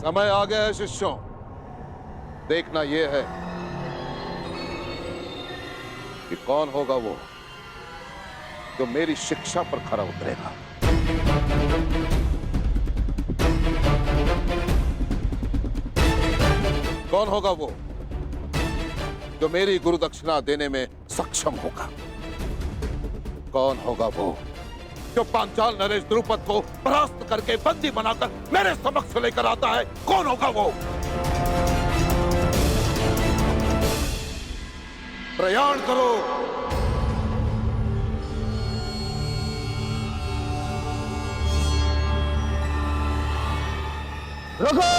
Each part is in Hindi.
समय आ गया है शिष्यों। देखना यह है कि कौन होगा वो जो मेरी शिक्षा पर खरा उतरेगा। कौन होगा वो जो मेरी गुरु दक्षिणा देने में सक्षम होगा। कौन होगा वो जो पांचाल नरेश द्रुपद को परास्त करके बंदी बनाकर मेरे समक्ष लेकर आता है। कौन होगा वो? प्रयाण करो। रुको।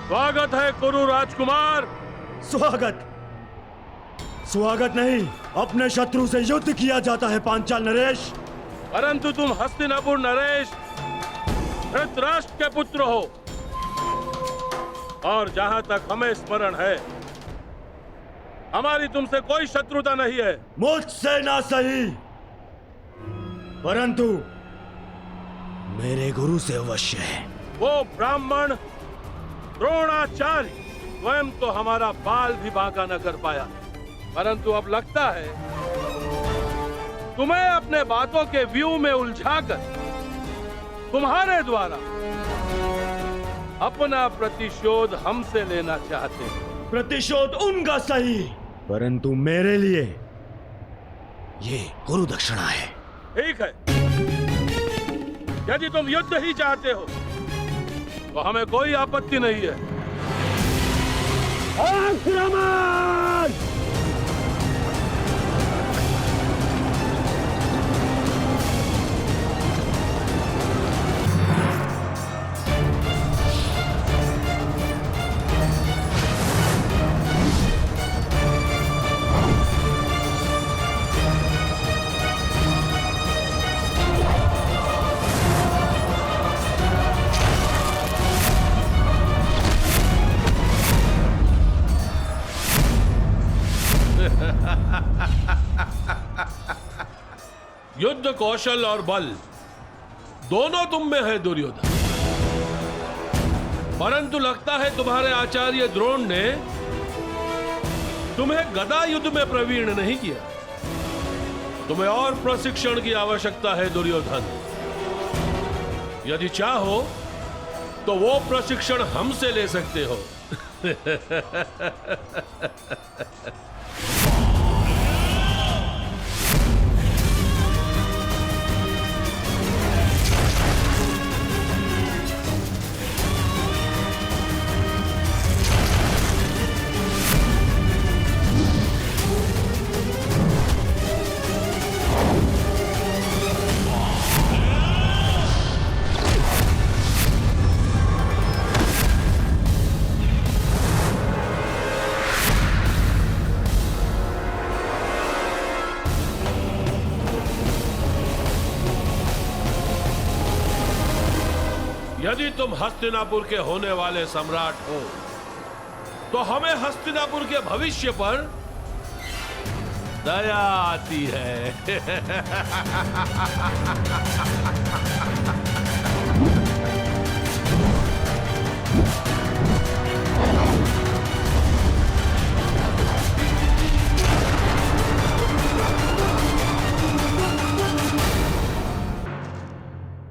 स्वागत है कुरु राजकुमार। स्वागत स्वागत नहीं, अपने शत्रु से युद्ध किया जाता है पांचाल नरेश। परंतु तुम हस्तिनापुर नरेश धृतराष्ट्र के पुत्र हो, और जहां तक हमें स्मरण है हमारी तुमसे कोई शत्रुता नहीं है। मुझसे ना सही, परंतु मेरे गुरु से अवश्य है। वो ब्राह्मण द्रोणाचार्य स्वयं तो हमारा बाल भी बांका न कर पाया, परंतु अब लगता है तुम्हें अपने बातों के व्यू में उलझाकर तुम्हारे द्वारा अपना प्रतिशोध हमसे लेना चाहते हैं। प्रतिशोध उनका सही, परंतु मेरे लिए ये गुरु दक्षिणा है। ठीक है, यदि तुम युद्ध ही चाहते हो तो हमें कोई आपत्ति नहीं है। आक्रमण! युद्ध कौशल और बल दोनों तुम में है दुर्योधन, परंतु लगता है तुम्हारे आचार्य द्रोण ने तुम्हें गदा युद्ध में प्रवीण नहीं किया। तुम्हें और प्रशिक्षण की आवश्यकता है दुर्योधन। यदि चाहो तो वो प्रशिक्षण हमसे ले सकते हो। यदि तुम हस्तिनापुर के होने वाले सम्राट हो तो हमें हस्तिनापुर के भविष्य पर दया आती है।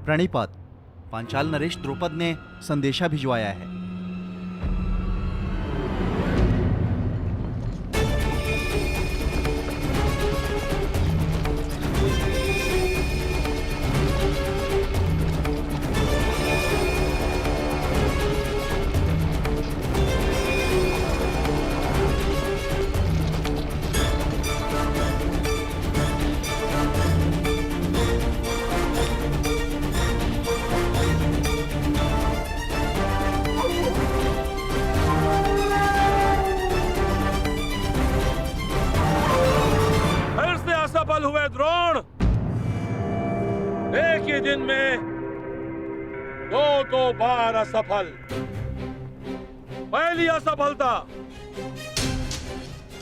प्रणिपात, पांचाल नरेश द्रुपद ने संदेशा भिजवाया है। बार असफल। पहली असफलता,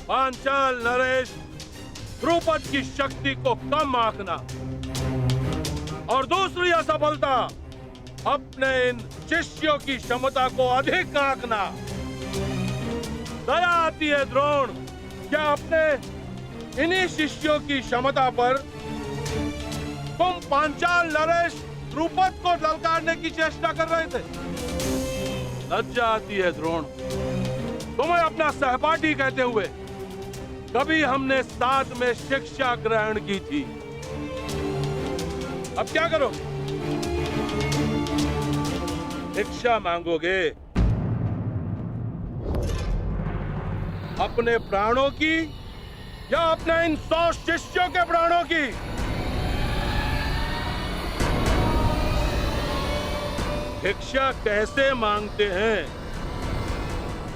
पांचाल नरेश द्रुपद की शक्ति को कम आंकना, और दूसरी असफलता, अपने इन शिष्यों की क्षमता को अधिक आंकना। दया आती है द्रोण, क्या अपने इन्हीं शिष्यों की क्षमता पर तुम पांचाल नरेश द्रुपद को ललकारने की चेष्टा कर रहे थे? लज्जा आती है द्रोण, तुम्हें अपना सहपाठी कहते हुए। कभी हमने साथ में शिक्षा ग्रहण की थी, अब क्या करोगे? भिक्षा मांगोगे? अपने प्राणों की या अपने इन 100 शिष्यों के प्राणों की? भिक्षा कैसे मांगते हैं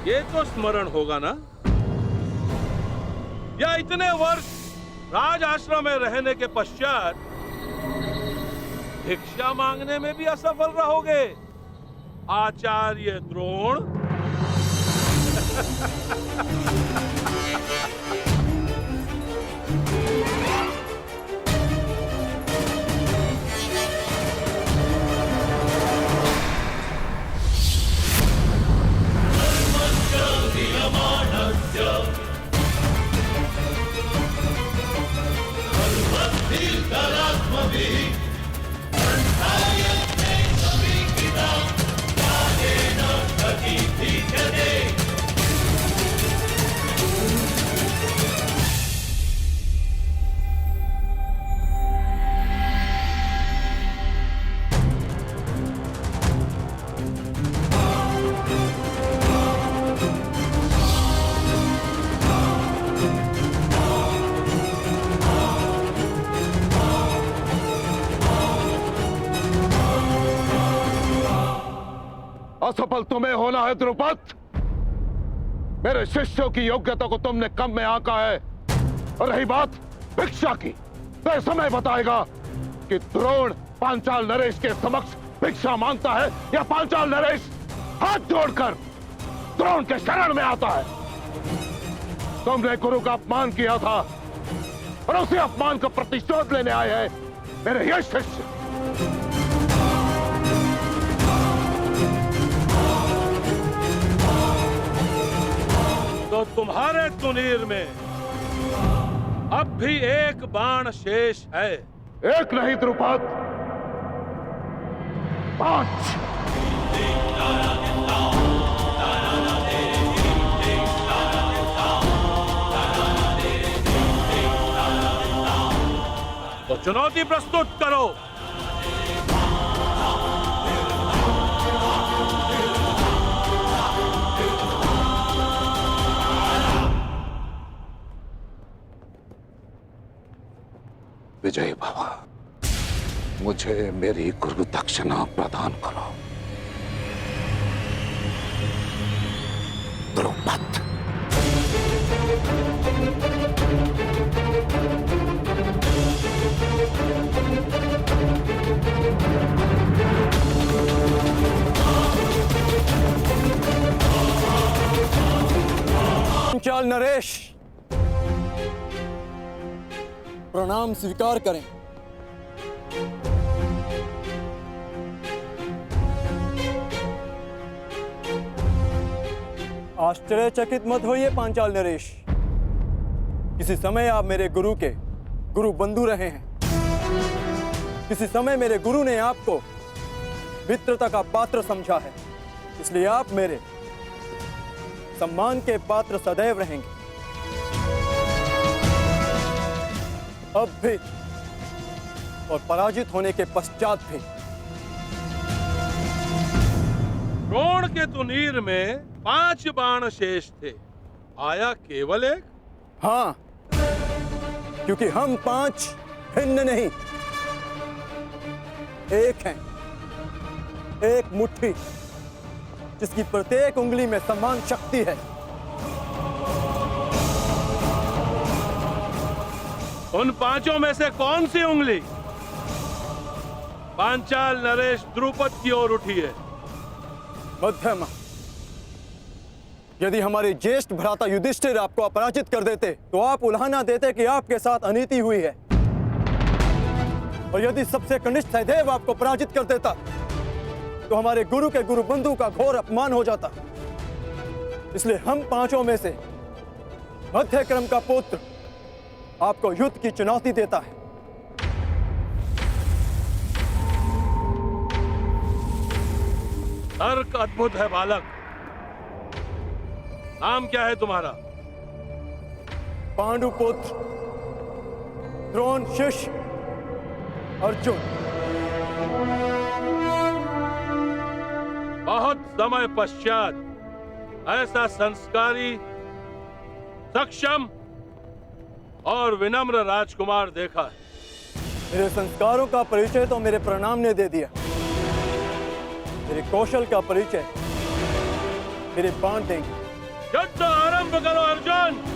ये तो स्मरण होगा ना? या इतने वर्ष राज आश्रम में रहने के पश्चात भिक्षा मांगने में भी असफल रहोगे, आचार्य द्रोण? असफल तुम्हें होना है द्रुपद। मेरे शिष्यों की योग्यता को तुमने कम में आंका है। और रही बात भिक्षा की, तो समय बताएगा कि द्रोण पांचाल नरेश के समक्ष भिक्षा मांगता है या पांचाल नरेश हाथ जोड़कर द्रोण के शरण में आता है। तुमने गुरु का अपमान किया था और उसी अपमान का प्रतिशोध लेने आए हैं मेरे ये शिष्य। तो तुम्हारे तुनीर में अब भी एक बाण शेष है। एक नहीं द्रुपद, 5। तो चुनौती प्रस्तुत करो। विजय बाबा, मुझे मेरी गुरु दक्षिणा प्रदान करो। द्रुपद। पांचाल नरेश, प्रणाम स्वीकार करें। आश्चर्यचकित मत होइए पांचाल नरेश, किसी समय आप मेरे गुरु के गुरु बंधु रहे हैं। किसी समय मेरे गुरु ने आपको मित्रता का पात्र समझा है, इसलिए आप मेरे सम्मान के पात्र सदैव रहेंगे। अब भी और पराजित होने के पश्चात भी। द्रोण के तुनीर में 5 बाण शेष थे, आया केवल एक। हाँ, क्योंकि हम 5 भिन्न नहीं, एक हैं, एक मुट्ठी जिसकी प्रत्येक उंगली में समान शक्ति है। उन 5 में से कौन सी उंगली पांचाल नरेश द्रुपद की ओर उठी है? मध्यमा, यदि हमारे ज्येष्ठ भ्राता युधिष्ठिर आपको अपराजित कर देते तो आप उल्हाना देते कि आपके साथ अनीति हुई है, और यदि सबसे कनिष्ठ सहदेव आपको पराजित कर देता तो हमारे गुरु के गुरु बंधु का घोर अपमान हो जाता। इसलिए हम पांचों में से मध्य क्रम का पुत्र आपको युद्ध की चुनौती देता है। तर्क अद्भुत है बालक। नाम क्या है तुम्हारा? पांडुपुत्र, द्रोण शिष्य, अर्जुन। बहुत समय पश्चात ऐसा संस्कारी, सक्षम और विनम्र राजकुमार देखा है। मेरे संस्कारों का परिचय तो मेरे प्रणाम ने दे दिया, मेरे कौशल का परिचय मेरे बाण देंगे। युद्ध आरंभ करो अर्जुन।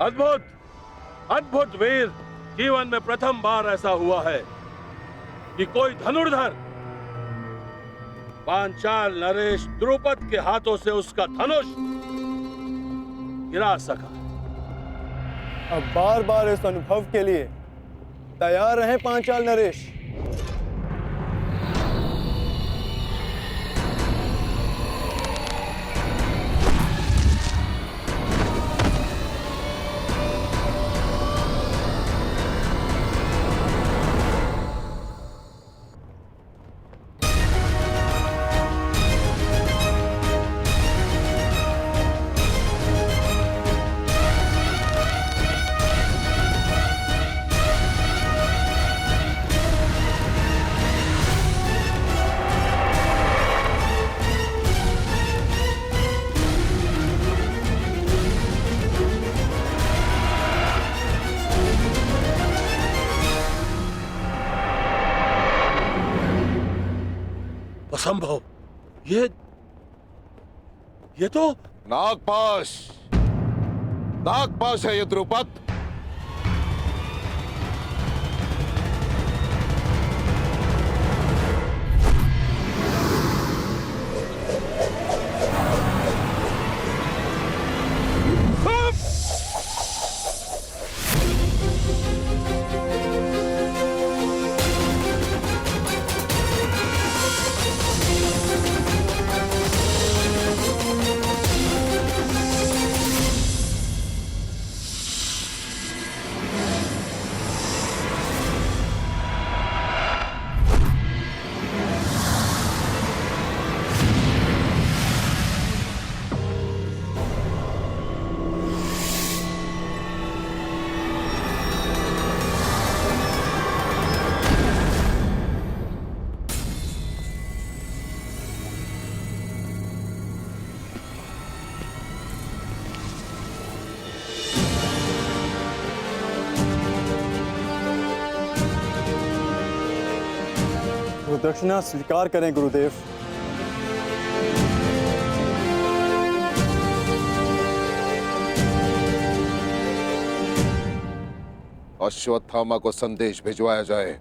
अद्भुत, अद्भुत वीर। जीवन में प्रथम बार ऐसा हुआ है कि कोई धनुर्धर पांचाल नरेश द्रुपद के हाथों से उसका धनुष गिरा सका। अब बार बार इस अनुभव के लिए तैयार रहें पांचाल नरेश। असंभव। ये तो नागपाश, नागपाश है ये द्रुपद। दक्षिणा स्वीकार करें गुरुदेव। अश्वत्थामा को संदेश भिजवाया जाए।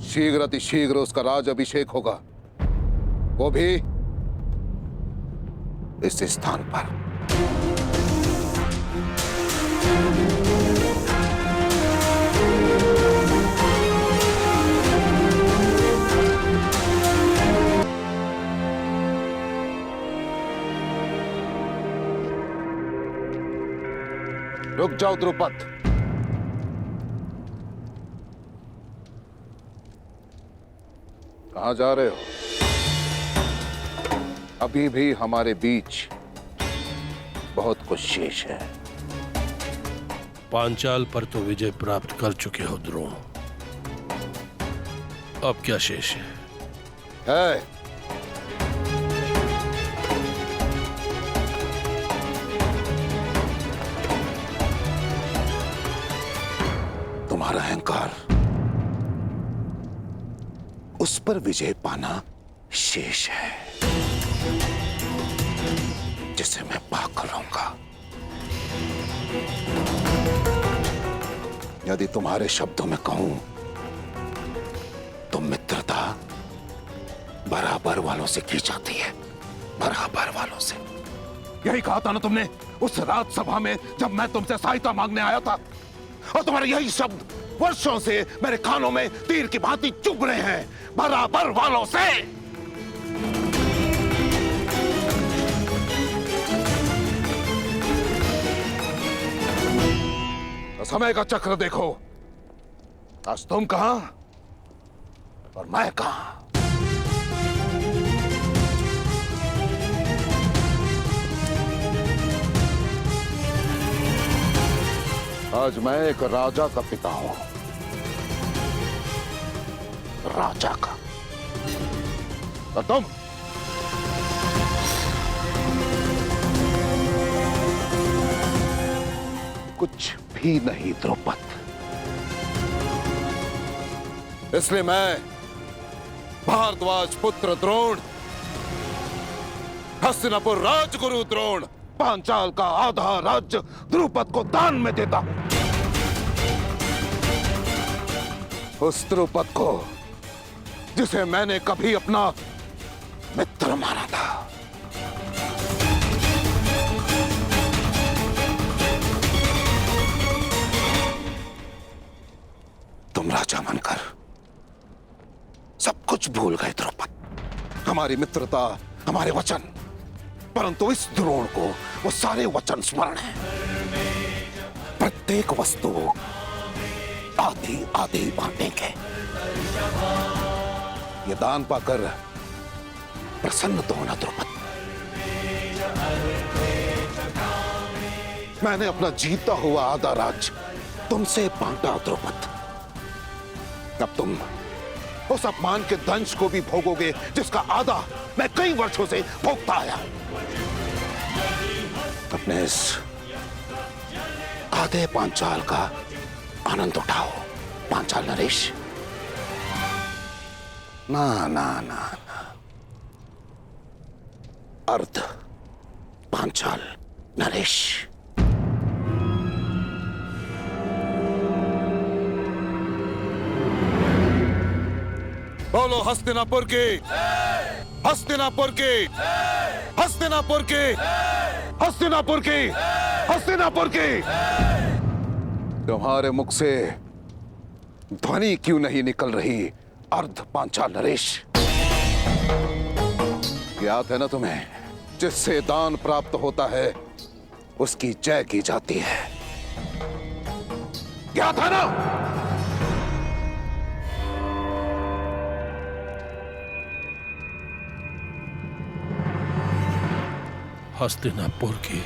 शीघ्र अतिशीघ्र उसका राज अभिषेक होगा। वो भी इस स्थान पर। रुक जाओ द्रुपद। कहां जा रहे हो? अभी भी हमारे बीच बहुत कुछ शेष है। पांचाल पर तो विजय प्राप्त कर चुके हो द्रोण, अब क्या शेष है? तुम्हारा अहंकार, उस पर विजय पाना शेष है, जिसे मैं पाकर रहूंगा। यदि तुम्हारे शब्दों में कहूं तो मित्रता बराबर वालों से की जाती है, बराबर वालों से। यही कहा था ना तुमने उस रात सभा में जब मैं तुमसे सहायता मांगने आया था, और तुम्हारे यही शब्द वर्षों से मेरे कानों में तीर की भांति चुभ रहे हैं, बराबर वालों से। तो समय का चक्र देखो, आज तुम कहां और मैं कहां। आज मैं एक राजा का पिता हूं, राजा का। और तुम कुछ भी नहीं द्रुपद। इसलिए मैं भारद्वाज पुत्र द्रोण, हस्तिनापुर राजगुरु द्रोण, पांचाल का आधा राज्य द्रुपद को दान में देता हूं। उस द्रुपद को जिसे मैंने कभी अपना मित्र माना था। तुम राजा बनकर सब कुछ भूल गए द्रुपद, हमारी मित्रता, हमारे वचन। परंतु इस द्रोण को वो सारे वचन स्मरण है। प्रत्येक वस्तु आधी आधी बांटेंगे। ये दान पाकर प्रसन्न तो होना द्रुपद। मैंने अपना जीता हुआ आधा राज्य तुमसे बांटा द्रुपद। अब तुम उस अपमान के दंश को भी भोगोगे जिसका आधा मैं कई वर्षों से भोगता आया। अपने इस आधे पांचाल का आनंद उठाओ पांचाल नरेश। ना ना ना ना, अर्ध पांचाल नरेश। बोलो हस्तिनापुर की, हस्तिनापुर की, हस्तिनापुर की, हस्तिनापुर की, हस्तिनापुर की। तुम्हारे मुख से ध्वनि क्यों नहीं निकल रही अर्ध पांचाल नरेश? याद है ना तुम्हें, जिससे दान प्राप्त होता है उसकी जय की जाती है। याद है ना? हस्तिनापुर की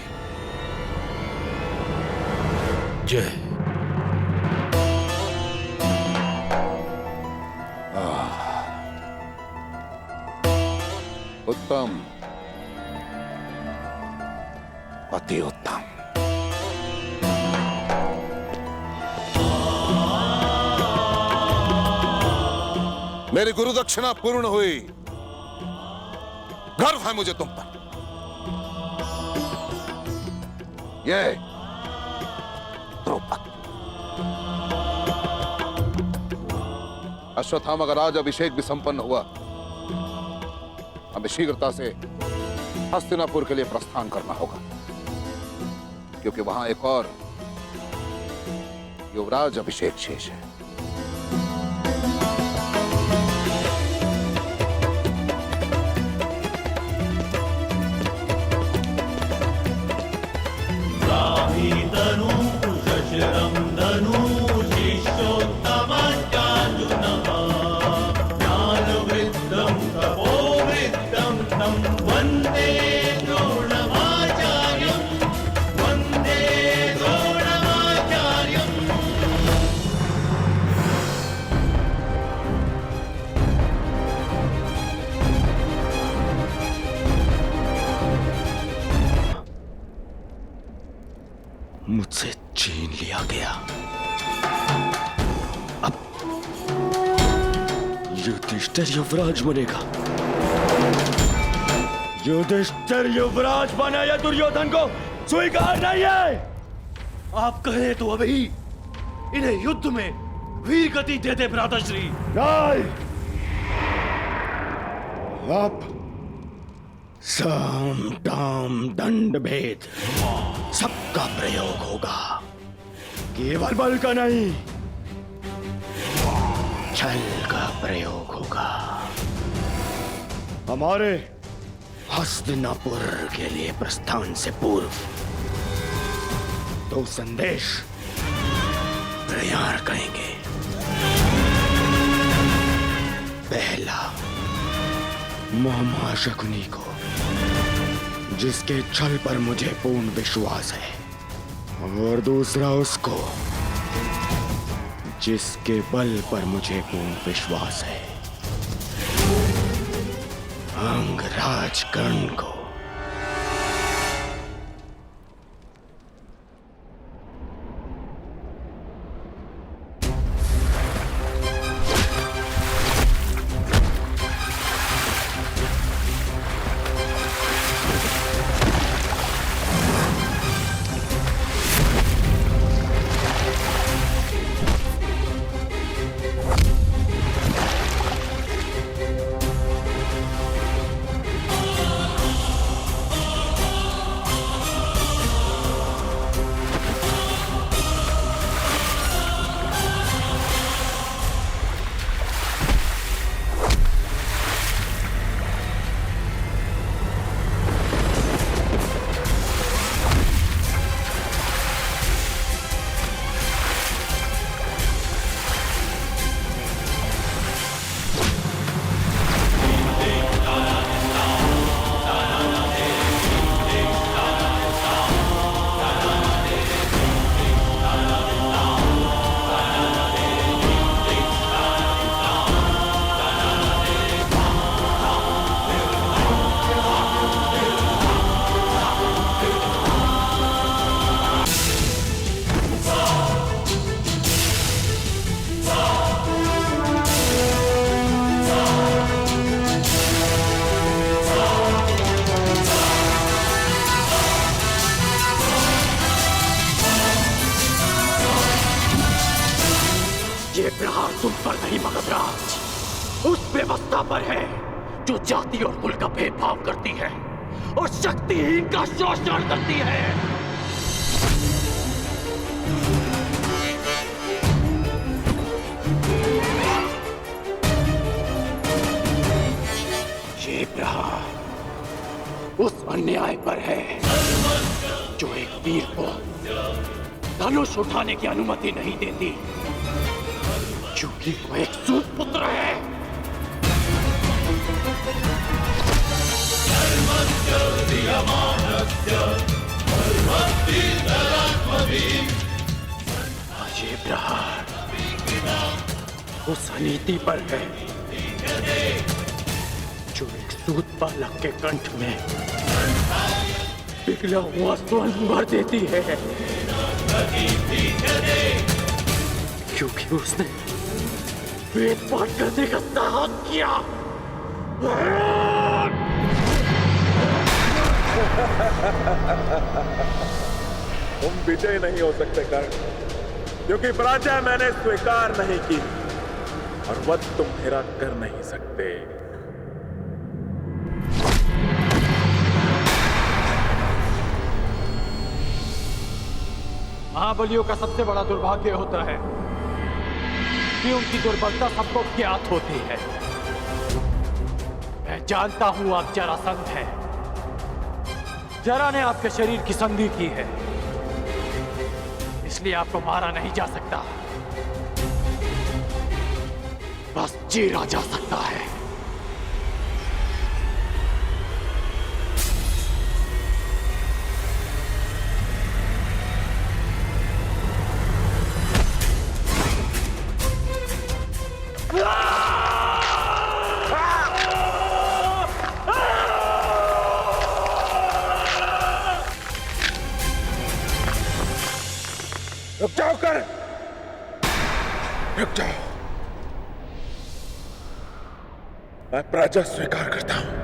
जय। उत्तम, अति उत्तम। मेरी गुरु दक्षिणा पूर्ण हुई। गर्व है मुझे तुम पर। ये द्रुपद, अश्वत्थामा का राज अभिषेक भी संपन्न हुआ। हमें शीघ्रता से हस्तिनापुर के लिए प्रस्थान करना होगा, क्योंकि वहां एक और युवराज अभिषेक शेष है। मुझसे छीन लिया गया। अब युधिष्ठिर युवराज बनेगा। युधिष्ठिर युवराज बना या दुर्योधन को स्वीकार नहीं है। आप कहे तो अभी इन्हें युद्ध में वीर गति दे दे भ्राताश्री। नहीं, अब साम दाम दंड भेद सबका प्रयोग होगा, केवल बल का नहीं, छल का प्रयोग होगा। हमारे हस्तिनापुर के लिए प्रस्थान से पूर्व दो संदेश तैयार करेंगे। पहला, मामा शकुनी को, जिसके छल पर मुझे पूर्ण विश्वास है, और दूसरा उसको, जिसके बल पर मुझे पूर्ण विश्वास है, अंगराज कर्ण को। ये प्रहार तुम पर नहीं मगधराज, उस व्यवस्था पर है जो जाति और कुल का भेदभाव करती है और शक्तिहीन का शोषण करती है। ये प्रहार उस अन्याय पर है जो एक वीर को धनुष उठाने की अनुमति नहीं देती, क्योंकि वो एक सूत पुत्र है। ये प्रहार उस अनीति पर है जो एक सूत बालक के कंठ में पिघला हुआ स्वर्ण भर देती है, क्योंकि उसने वेद पाठ करने का साहस किया। तुम विजय नहीं हो सकते कर्ण, क्योंकि पराजय मैंने स्वीकार नहीं की और वध तुम मेरा कर नहीं सकते। महाबलियों का सबसे बड़ा दुर्भाग्य होता है कि उनकी दुर्बलता सबको ज्ञात होती है। मैं जानता हूं आप जरासंध हैं। जरा ने आपके शरीर की संधि की है, इसलिए आपको मारा नहीं जा सकता, बस चीरा जा सकता है। रुक जाओ कर, रुक जाओ। मैं पराजय स्वीकार करता हूं।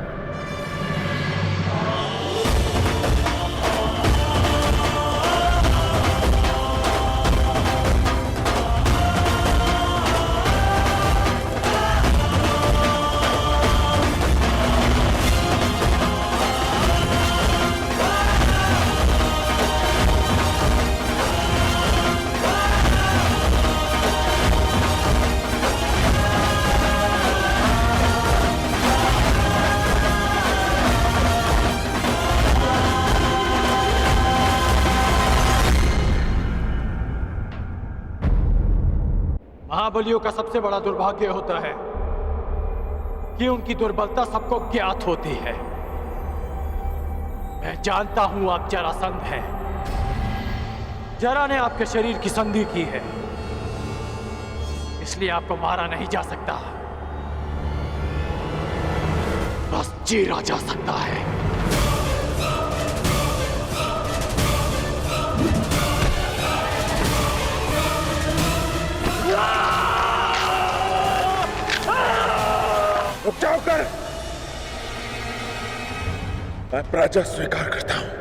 महाबलियों का सबसे बड़ा दुर्भाग्य होता है कि उनकी दुर्बलता सबको ज्ञात होती है। मैं जानता हूं आप जरासंध हैं। जरा ने आपके शरीर की संधि की है, इसलिए आपको मारा नहीं जा सकता, बस चीरा जा सकता है। रुक जाओ कर, मैं पराजय स्वीकार करता हूं।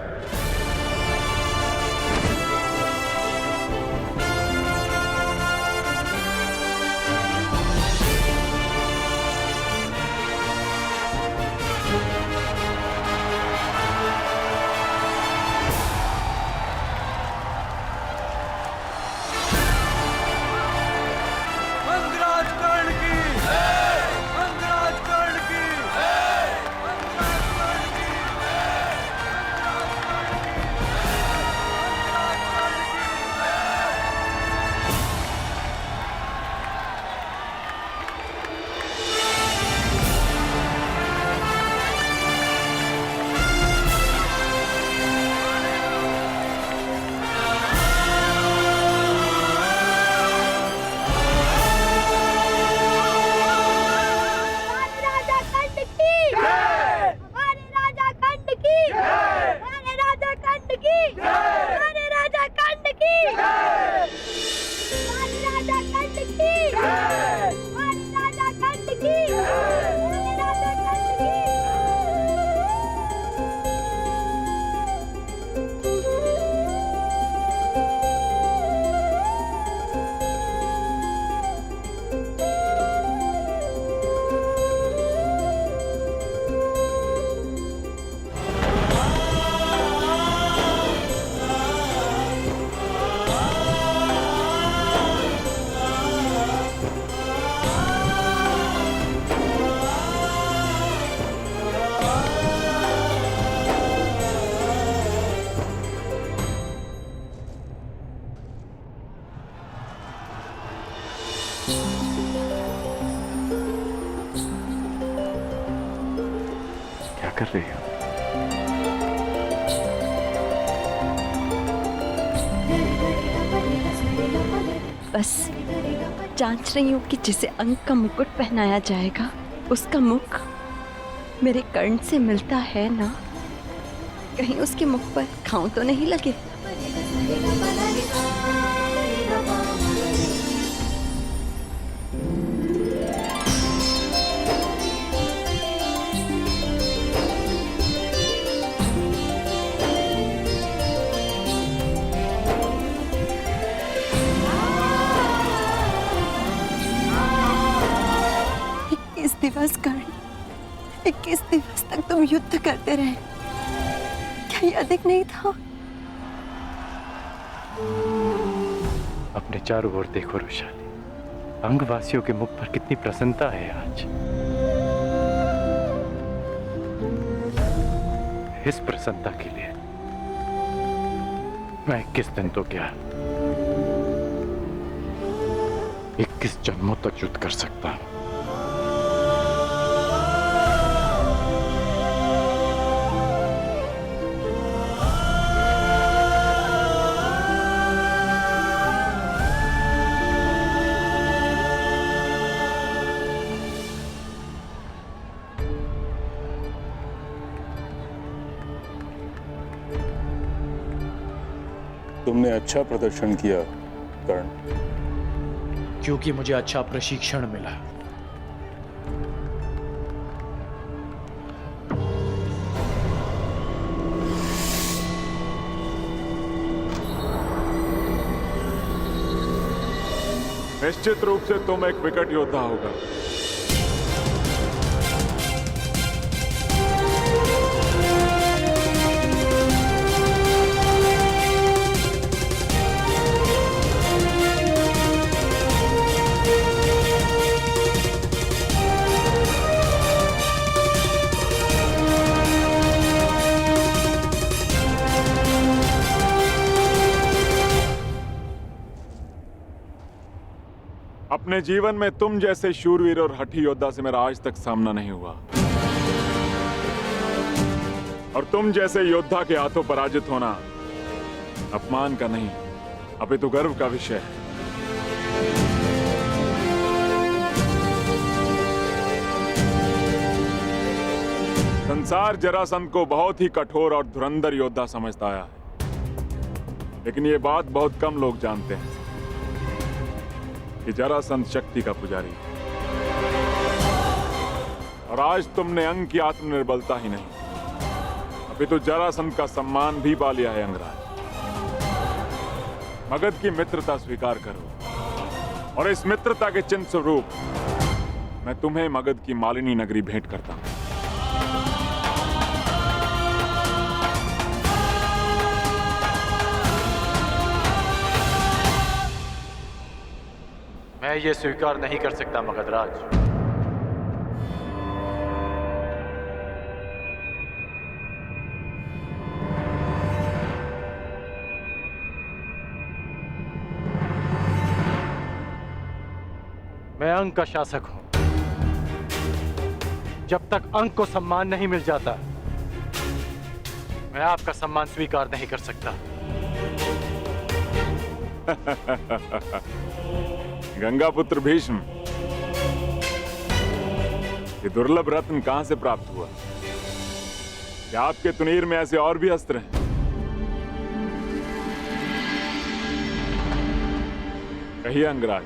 क्या कर रही हो? बस जांच रही हूँ कि जिसे अंक का मुकुट पहनाया जाएगा उसका मुख मेरे कर्ण से मिलता है ना, कहीं उसके मुख पर घाव तो नहीं लगे। दिवस कर्ण, 21 दिवस तक तुम युद्ध करते रहे, क्या ये अधिक नहीं था? अपने चारों ओर देखो रोशाली, अंगवासियों के मुख पर कितनी प्रसन्नता है आज। इस प्रसन्नता के लिए मैं 21 दिन तो क्या 21 जन्मों तक युद्ध कर सकता हूं। तुमने अच्छा प्रदर्शन किया कर्ण। क्योंकि मुझे अच्छा प्रशिक्षण मिला। निश्चित रूप से तुम एक विकट योद्धा होगा। अपने जीवन में तुम जैसे शूरवीर और हठी योद्धा से मेरा आज तक सामना नहीं हुआ, और तुम जैसे योद्धा के हाथों पराजित होना अपमान का नहीं अपितु गर्व का विषय है। संसार जरासंध को बहुत ही कठोर और धुरंधर योद्धा समझता आया है, लेकिन ये बात बहुत कम लोग जानते हैं कि जरासंध शक्ति का पुजारी है। और आज तुमने अंग की आत्मनिर्बलता ही नहीं अपितु जरासंध का सम्मान भी पा लिया है। अंगराज, मगध की मित्रता स्वीकार करो, और इस मित्रता के चिन्ह स्वरूप मैं तुम्हें मगध की मालिनी नगरी भेंट करता हूं। मैं ये स्वीकार नहीं कर सकता मगधराज। मैं अंग का शासक हूं। जब तक अंग को सम्मान नहीं मिल जाता, मैं आपका सम्मान स्वीकार नहीं कर सकता। गंगापुत्र भीष्म, ये दुर्लभ रत्न कहां से प्राप्त हुआ? क्या आपके तुनीर में ऐसे और भी अस्त्र हैं? कहिए अंगराज,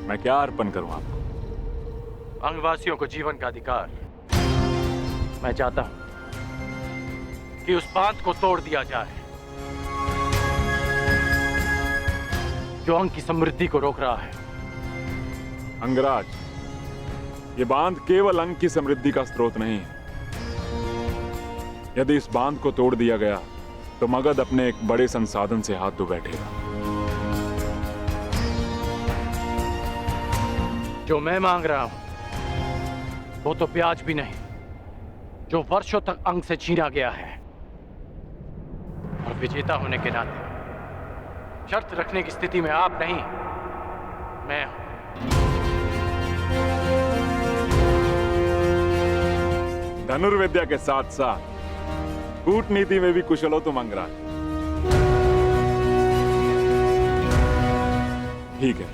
मैं क्या अर्पण करूं आपको? अंगवासियों को जीवन का अधिकार। मैं चाहता हूं कि उस बांध को तोड़ दिया जाए जो अंग की समृद्धि को रोक रहा है। अंगराज, ये बांध केवल अंग की समृद्धि का स्रोत नहीं है। यदि इस बांध को तोड़ दिया गया तो मगध अपने एक बड़े संसाधन से हाथ धो बैठेगा। जो मैं मांग रहा हूं वो तो ब्याज भी नहीं, जो वर्षों तक अंग से छीना गया है। और विजेता होने के नाते शर्त रखने की स्थिति में आप नहीं, मैं हूं। धनुर्विद्या के साथ साथ कूटनीति में भी कुशल हो तुम अंगराज। ठीक है,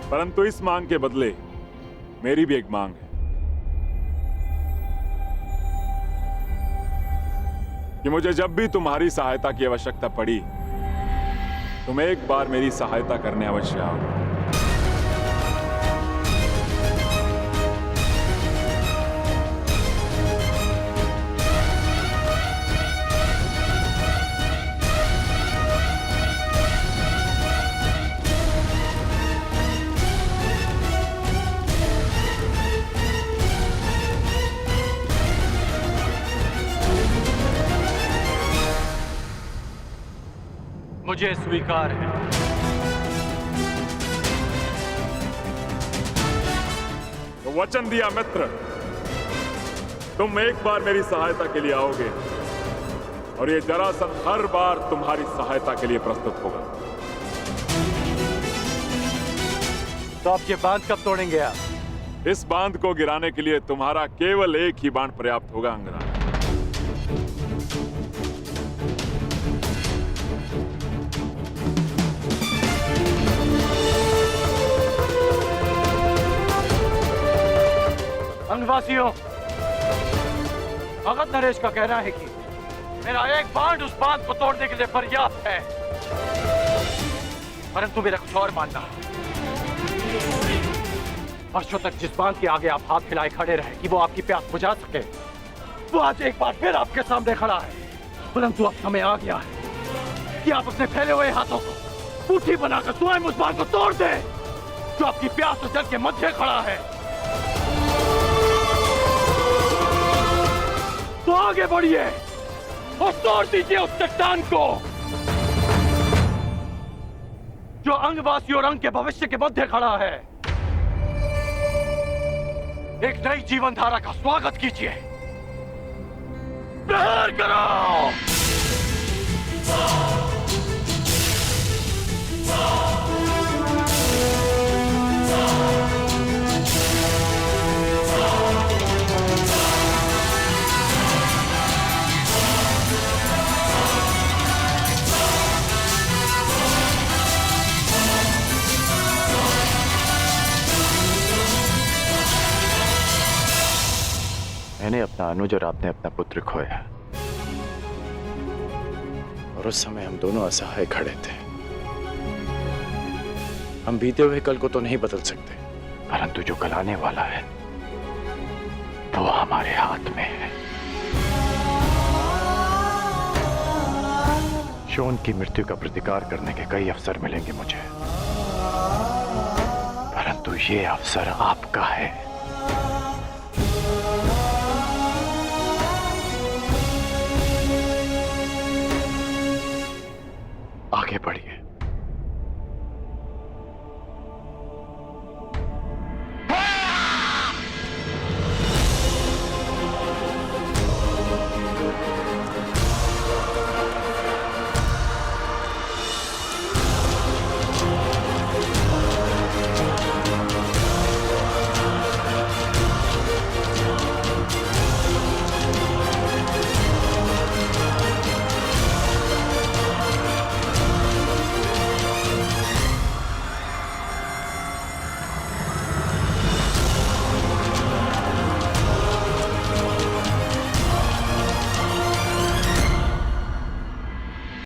परंतु इस मांग के बदले मेरी भी एक मांग है कि मुझे जब भी तुम्हारी सहायता की आवश्यकता पड़ी, तुम एक बार मेरी सहायता करने अवश्य आओ। मुझे स्वीकार है। तो वचन दिया मित्र, तुम एक बार मेरी सहायता के लिए आओगे और ये जरासंध हर बार तुम्हारी सहायता के लिए प्रस्तुत होगा। तो आप ये बांध कब तोड़ेंगे आप? इस बांध को गिराने के लिए तुम्हारा केवल एक ही बाण पर्याप्त होगा अंगराज। अंगवासियों, भगत नरेश का कहना है कि मेरा एक बाण उस बांध को तोड़ने के लिए पर्याप्त है, परंतु मेरा कुछ और मानना है। वर्षों तक जिस बांध के आगे आप हाथ फैलाए खड़े रहे कि वो आपकी प्यास बुझा सके, वो आज एक बार फिर आपके सामने खड़ा है। परंतु अब समय आ गया है कि आप अपने फैले हुए हाथों को मुट्ठी बनाकर स्वयं उस बांध को तोड़ दें जो आपकी प्यास और जल के मध्य खड़ा है। तो आगे बढ़िए और तोड़ दीजिए उस चट्टान को जो अंगवासी और अंग के भविष्य के मध्य खड़ा है। एक नई जीवन धारा का स्वागत कीजिए। प्रहार करो। मैंने अपना अनुज और आपने अपना पुत्र खोया, और उस समय हम दोनों असहाय खड़े थे। हम बीते हुए कल को तो नहीं बदल सकते, परंतु जो कल आने वाला है वो हमारे हाथ में है। शोन की मृत्यु का प्रतिकार करने के कई अवसर मिलेंगे मुझे, परंतु ये अवसर आपका है।